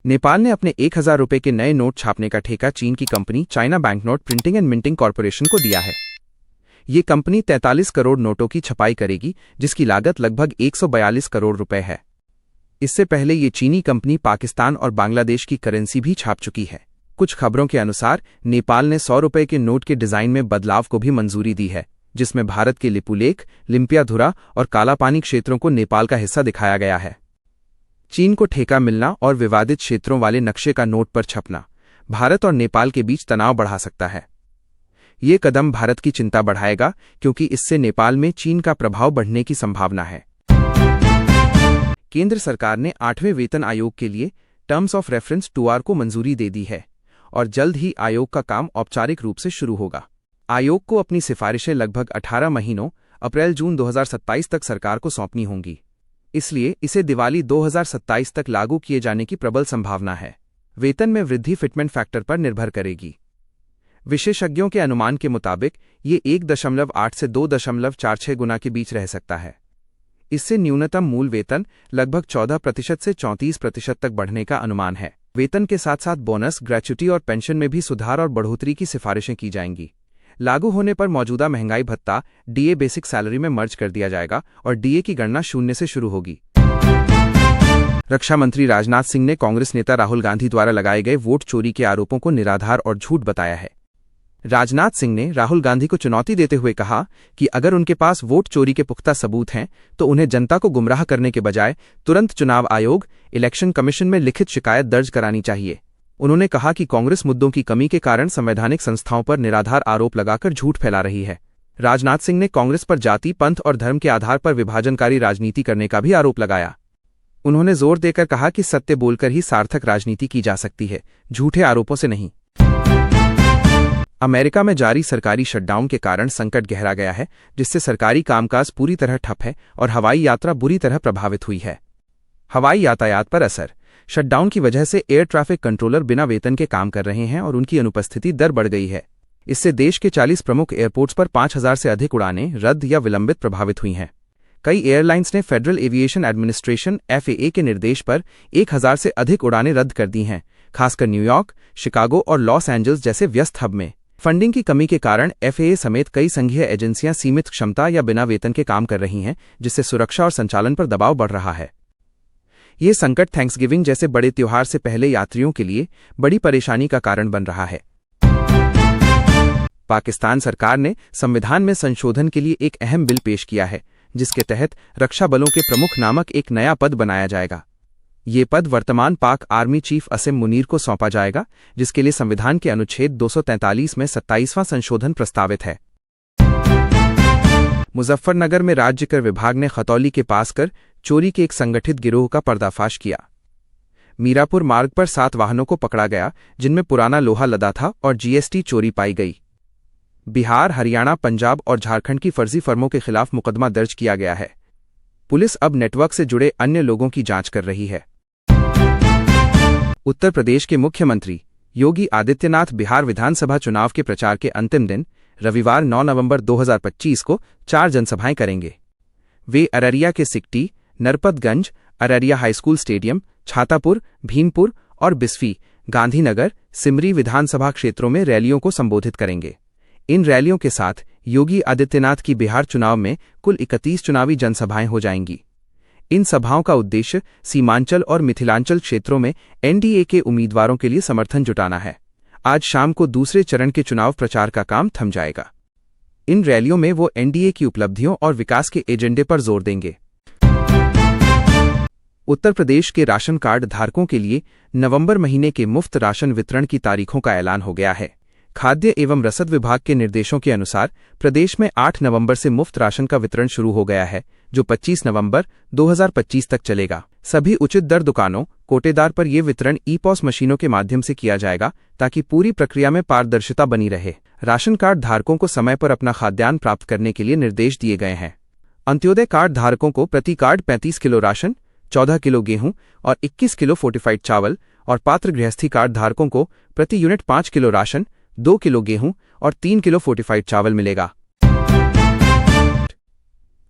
नेपाल ने अपने 1000 रुपये के नए नोट छापने का ठेका चीन की company China banknote printing and minting corporation को दिया है। ये कंपनी 43 करोड़ नोटों की छपाई करेगी, जिसकी लागत लगभग 142 करोड़ रुपए है। इससे पहले ये चीनी कंपनी पाकिस्तान और बांग्लादेश की करेंसी भी छाप चुकी है। कुछ खबरों के अनुसार नेपाल ने 100 रुपये के नोट के डिजाइन में बदलाव को भी मंजूरी दी है, जिसमें भारत के लिपुलेख, लिम्पियाधुरा और कालापानी क्षेत्रों को नेपाल का हिस्सा दिखाया गया है। चीन को ठेका मिलना और विवादित क्षेत्रों वाले नक्शे का नोट पर छपना भारत और नेपाल के बीच तनाव बढ़ा सकता है। ये कदम भारत की चिंता बढ़ाएगा, क्योंकि इससे नेपाल में चीन का प्रभाव बढ़ने की संभावना है। केंद्र सरकार ने 8वें वेतन आयोग के लिए टर्म्स ऑफ रेफरेंस 2R को मंजूरी दे दी है और जल्द ही आयोग का काम औपचारिक रूप से शुरू होगा। आयोग को अपनी सिफारिशें लगभग 18 महीनों अप्रैल-जून 2027 तक सरकार को सौंपनी होंगी, इसलिए इसे दिवाली 2027 तक लागू किए जाने की प्रबल संभावना है। वेतन में वृद्धि फिटमेंट फैक्टर पर निर्भर करेगी। विशेषज्ञों के अनुमान के मुताबिक ये 1.8 से 2.46 गुना के बीच रह सकता है। इससे न्यूनतम मूल वेतन लगभग 14% से 34% तक बढ़ने का अनुमान है। वेतन के साथ साथ बोनस, ग्रेच्युटी और पेंशन में भी सुधार और बढ़ोतरी की सिफारिशें की जाएंगी। लागू होने पर मौजूदा महंगाई भत्ता डीए बेसिक सैलरी में मर्ज कर दिया जाएगा और डीए की गणना 0 से शुरू होगी। रक्षा मंत्री राजनाथ सिंह ने कांग्रेस नेता राहुल गांधी द्वारा लगाए गए वोट चोरी के आरोपों को निराधार और झूठ बताया है। राजनाथ सिंह ने राहुल गांधी को चुनौती देते हुए कहा कि अगर उनके पास वोट चोरी के पुख्ता सबूत हैं तो उन्हें जनता को गुमराह करने के बजाय तुरंत चुनाव आयोग, इलेक्शन कमीशन में लिखित शिकायत दर्ज करानी चाहिए। उन्होंने कहा कि कांग्रेस मुद्दों की कमी के कारण संवैधानिक संस्थाओं पर निराधार आरोप लगाकर झूठ फैला रही है। राजनाथ सिंह ने कांग्रेस पर जाति, पंथ और धर्म के आधार पर विभाजनकारी राजनीति करने का भी आरोप लगाया। उन्होंने जोर देकर कहा कि सत्य बोलकर ही सार्थक राजनीति की जा सकती है, झूठे आरोपों से नहीं। अमेरिका में जारी सरकारी शटडाउन के कारण संकट गहरा गया है, जिससे सरकारी कामकाज पूरी तरह ठप है और हवाई यात्रा बुरी तरह प्रभावित हुई है। हवाई यातायात पर असर। शटडाउन की वजह से एयर ट्रैफिक कंट्रोलर बिना वेतन के काम कर रहे हैं और उनकी अनुपस्थिति दर बढ़ गई है। इससे देश के 40 प्रमुख एयरपोर्ट्स पर 5000 से अधिक उड़ानें रद्द या विलंबित प्रभावित हुई हैं। कई एयरलाइंस ने फेडरल एविएशन एडमिनिस्ट्रेशन (FAA) के निर्देश पर 1000 से अधिक उड़ानें रद्द कर दी हैं, खासकर न्यूयॉर्क, शिकागो और लॉस एंजल्स जैसे व्यस्त हब में। फंडिंग की कमी के कारण FAA समेत कई संघीय एजेंसियां सीमित क्षमता या बिना वेतन के काम कर रही हैं, जिससे सुरक्षा और संचालन पर दबाव बढ़ रहा है। ये संकट थैंक्सगिविंग जैसे बड़े त्योहार से पहले यात्रियों के लिए बड़ी परेशानी का कारण बन रहा है। पाकिस्तान सरकार ने संविधान में संशोधन के लिए एक अहम बिल पेश किया है, जिसके तहत रक्षा बलों के प्रमुख नामक एक नया पद बनाया जाएगा। ये पद वर्तमान पाक आर्मी चीफ असिम मुनीर को सौंपा जाएगा, जिसके लिए संविधान के अनुच्छेद 243 में 27वां संशोधन प्रस्तावित है। मुजफ्फरनगर में राज्य कर विभाग ने खतौली के पास कर चोरी के एक संगठित गिरोह का पर्दाफाश किया। मीरापुर मार्ग पर 7 वाहनों को पकड़ा गया, जिनमें पुराना लोहा लदा था और GST चोरी पाई गई। बिहार, हरियाणा, पंजाब और झारखंड की फर्जी फर्मों के खिलाफ मुकदमा दर्ज किया गया है। पुलिस अब नेटवर्क से जुड़े अन्य लोगों की जांच कर रही है। उत्तर प्रदेश के मुख्यमंत्री योगी आदित्यनाथ बिहार विधानसभा चुनाव के प्रचार के अंतिम दिन रविवार 9 नवंबर 2025 को 4 जनसभाएं करेंगे। वे अररिया के सिकटी, नरपतगंज, अररिया हाईस्कूल स्टेडियम, छातापुर, भीमपुर और बिस्फी, गांधीनगर, सिमरी विधानसभा क्षेत्रों में रैलियों को संबोधित करेंगे। इन रैलियों के साथ योगी आदित्यनाथ की बिहार चुनाव में कुल 31 चुनावी जनसभाएं हो जाएंगी। इन सभाओं का उद्देश्य सीमांचल और मिथिलांचल क्षेत्रों में NDA के उम्मीदवारों के लिए समर्थन जुटाना है। आज शाम को दूसरे चरण के चुनाव प्रचार का काम थम जाएगा। इन रैलियों में वो NDA की उपलब्धियों और विकास के एजेंडे पर जोर देंगे। उत्तर प्रदेश के राशन कार्ड धारकों के लिए नवंबर महीने के मुफ्त राशन वितरण की तारीखों का ऐलान हो गया है। खाद्य एवं रसद विभाग के निर्देशों के अनुसार प्रदेश में 8 नवंबर से मुफ्त राशन का वितरण शुरू हो गया है, जो 25 नवंबर 2025 तक चलेगा। सभी उचित दर दुकानों, कोटेदार पर यह वितरण ई-पॉस मशीनों के माध्यम से किया जाएगा, ताकि पूरी प्रक्रिया में पारदर्शिता बनी रहे। राशन कार्ड धारकों को समय पर अपना खाद्यान्न प्राप्त करने के लिए निर्देश दिए गए हैं। अंत्योदय कार्ड धारकों को प्रति कार्ड 35 किलो राशन, 14 किलो गेहूं और 21 किलो फोर्टिफाइड चावल और पात्र गृहस्थी कार्ड धारकों को प्रति यूनिट 5 किलो राशन, 2 किलो गेहूं और 3 किलो फोर्टिफाइड चावल मिलेगा।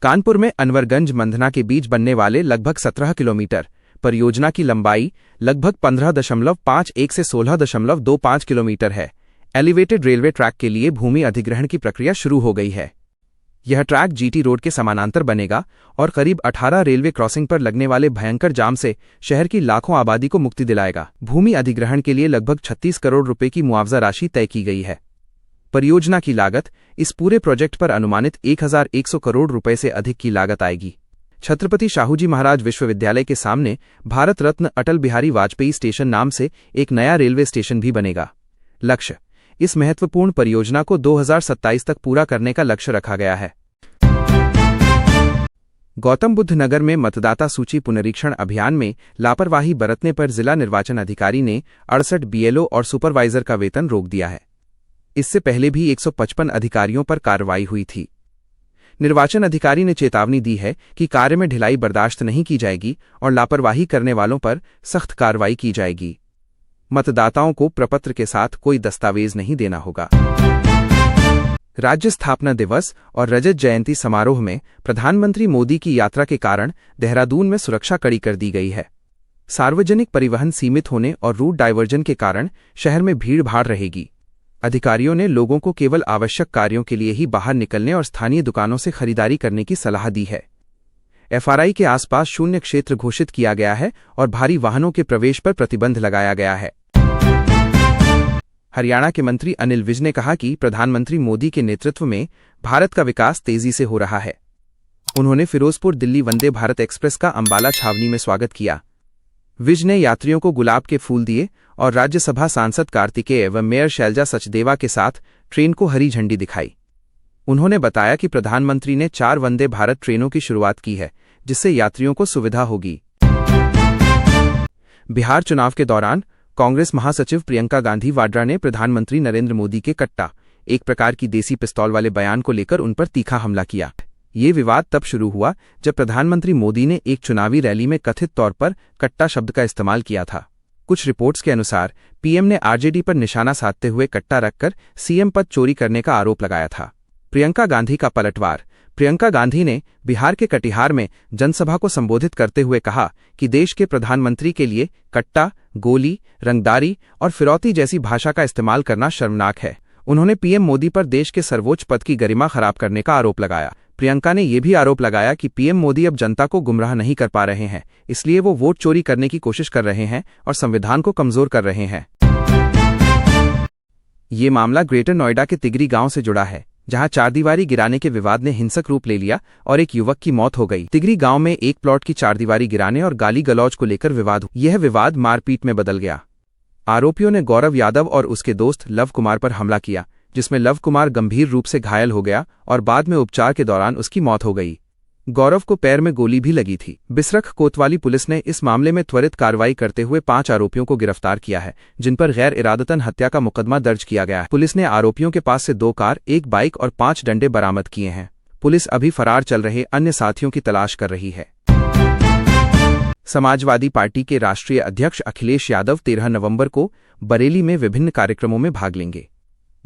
कानपुर में अनवरगंज मंधना के बीच बनने वाले लगभग 17 किलोमीटर परियोजना की लंबाई लगभग 15.51 से 16.25 किलोमीटर है। एलिवेटेड रेलवे ट्रैक के लिए भूमि अधिग्रहण की प्रक्रिया शुरू हो गई है। यह ट्रैक जीटी रोड के समानांतर बनेगा और करीब 18 रेलवे क्रॉसिंग पर लगने वाले भयंकर जाम से शहर की लाखों आबादी को मुक्ति दिलाएगा। भूमि अधिग्रहण के लिए लगभग 36 करोड़ रुपए की मुआवजा राशि तय की गई है। परियोजना की लागत इस पूरे प्रोजेक्ट पर अनुमानित 1100 करोड़ रुपए से अधिक की लागत आएगी। छत्रपति शाहूजी महाराज विश्वविद्यालय के सामने भारत रत्न अटल बिहारी वाजपेयी स्टेशन नाम से एक नया रेलवे स्टेशन भी बनेगा। लक्ष्य: इस महत्वपूर्ण परियोजना को 2027 तक पूरा करने का लक्ष्य रखा गया है। गौतम बुद्ध नगर में मतदाता सूची पुनरीक्षण अभियान में लापरवाही बरतने पर जिला निर्वाचन अधिकारी ने 68 बीएलओ और सुपरवाइजर का वेतन रोक दिया है। इससे पहले भी 155 अधिकारियों पर कार्रवाई हुई थी। निर्वाचन अधिकारी ने चेतावनी दी है कि कार्य में ढिलाई बर्दाश्त नहीं की जाएगी और लापरवाही करने वालों पर सख्त कार्रवाई की जाएगी। मतदाताओं को प्रपत्र के साथ कोई दस्तावेज नहीं देना होगा। राज्य स्थापना दिवस और रजत जयंती समारोह में प्रधानमंत्री मोदी की यात्रा के कारण देहरादून में सुरक्षा कड़ी कर दी गई है। सार्वजनिक परिवहन सीमित होने और रूट डायवर्जन के कारण शहर में भीड़ भाड़ रहेगी। अधिकारियों ने लोगों को केवल आवश्यक कार्यों के लिए ही बाहर निकलने और स्थानीय दुकानों से खरीदारी करने की सलाह दी है। एफआरआई के आसपास शून्य क्षेत्र घोषित किया गया है और भारी वाहनों के प्रवेश पर प्रतिबंध लगाया गया है। हरियाणा के मंत्री अनिल विज ने कहा कि प्रधानमंत्री मोदी के नेतृत्व में भारत का विकास तेजी से हो रहा है। उन्होंने फिरोजपुर दिल्ली वंदे भारत एक्सप्रेस का अंबाला छावनी में स्वागत किया। विज ने यात्रियों को गुलाब के फूल दिए और राज्यसभा सांसद कार्तिकेय एवं मेयर शैलजा सचदेवा के साथ ट्रेन को हरी झंडी दिखाई। उन्होंने बताया कि प्रधानमंत्री ने 4 वंदे भारत ट्रेनों की शुरुआत की है, जिससे यात्रियों को सुविधा होगी। बिहार चुनाव के दौरान कांग्रेस महासचिव प्रियंका गांधी वाड्रा ने प्रधानमंत्री नरेंद्र मोदी के कट्टा, एक प्रकार की देसी पिस्तौल वाले बयान को लेकर उन पर तीखा हमला किया। ये विवाद तब शुरू हुआ जब प्रधानमंत्री मोदी ने एक चुनावी रैली में कथित तौर पर कट्टा शब्द का इस्तेमाल किया था। कुछ रिपोर्ट्स के अनुसार पीएम ने आरजेडी पर निशाना साधते हुए कट्टा रखकर सीएम पद चोरी करने का आरोप लगाया था। प्रियंका गांधी का पलटवार। प्रियंका गांधी ने बिहार के कटिहार में जनसभा को संबोधित करते हुए कहा कि देश के प्रधानमंत्री के लिए कट्टा, गोली, रंगदारी और फिरौती जैसी भाषा का इस्तेमाल करना शर्मनाक है। उन्होंने पीएम मोदी पर देश के सर्वोच्च पद की गरिमा खराब करने का आरोप लगाया। प्रियंका ने यह भी आरोप लगाया कि पीएम मोदी अब जनता को गुमराह नहीं कर पा रहे हैं, इसलिए वो वोट चोरी करने की कोशिश कर रहे हैं और संविधान को कमजोर कर रहे हैं। ये मामला ग्रेटर नोएडा के तिगरी गांव से जुड़ा है, जहां चारदीवारी गिराने के विवाद ने हिंसक रूप ले लिया और एक युवक की मौत हो गई। तिगरी गांव में एक प्लॉट की चारदीवारी गिराने और गाली गलौज को लेकर विवाद हुआ। यह विवाद मारपीट में बदल गया। आरोपियों ने गौरव यादव और उसके दोस्त लव कुमार पर हमला किया, जिसमें लव कुमार गंभीर रूप से घायल हो गया और बाद में उपचार के दौरान उसकी मौत हो गई। गौरव को पैर में गोली भी लगी थी। बिसरख कोतवाली पुलिस ने इस मामले में त्वरित कार्रवाई करते हुए 5 आरोपियों को गिरफ्तार किया है, जिन पर गैर इरादतन हत्या का मुकदमा दर्ज किया गया है। पुलिस ने आरोपियों के पास से 2 कार, 1 बाइक और 5 डंडे बरामद किए हैं। पुलिस अभी फरार चल रहे अन्य साथियों की तलाश कर रही है। समाजवादी पार्टी के राष्ट्रीय अध्यक्ष अखिलेश यादव 13 नवंबर को बरेली में विभिन्न कार्यक्रमों में भाग लेंगे।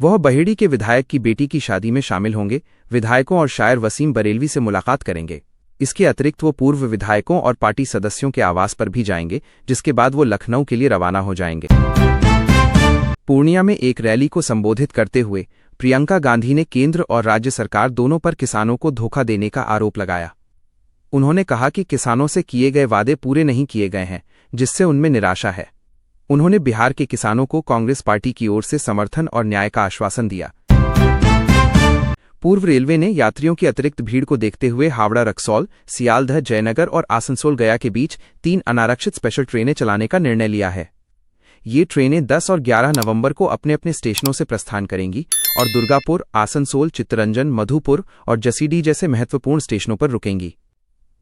वह बहेड़ी के विधायक की बेटी की शादी में शामिल होंगे। विधायकों और शायर वसीम बरेलवी से मुलाकात करेंगे। इसके अतिरिक्त वो पूर्व विधायकों और पार्टी सदस्यों के आवास पर भी जाएंगे, जिसके बाद वो लखनऊ के लिए रवाना हो जाएंगे। पूर्णिया में एक रैली को संबोधित करते हुए प्रियंका गांधी ने केंद्र और राज्य सरकार दोनों पर किसानों को धोखा देने का आरोप लगाया। उन्होंने कहा कि किसानों से किए गए वादे पूरे नहीं किए गए हैं, जिससे उनमें निराशा है। उन्होंने बिहार के किसानों को कांग्रेस पार्टी की ओर से समर्थन और न्याय का आश्वासन दिया। पूर्व रेलवे ने यात्रियों की अतिरिक्त भीड़ को देखते हुए हावड़ा रक्सौल, सियालदह जयनगर और आसनसोल गया के बीच 3 अनारक्षित स्पेशल ट्रेनें चलाने का निर्णय लिया है। ये ट्रेनें 10 और 11 नवंबर को अपने अपने स्टेशनों से प्रस्थान करेंगी और दुर्गापुर, आसनसोल, चित्तरंजन, मधुपुर और जसीडीह जैसे महत्वपूर्ण स्टेशनों पर रुकेंगी।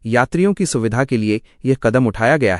यात्रियों की सुविधा के लिए यह कदम उठाया गया है।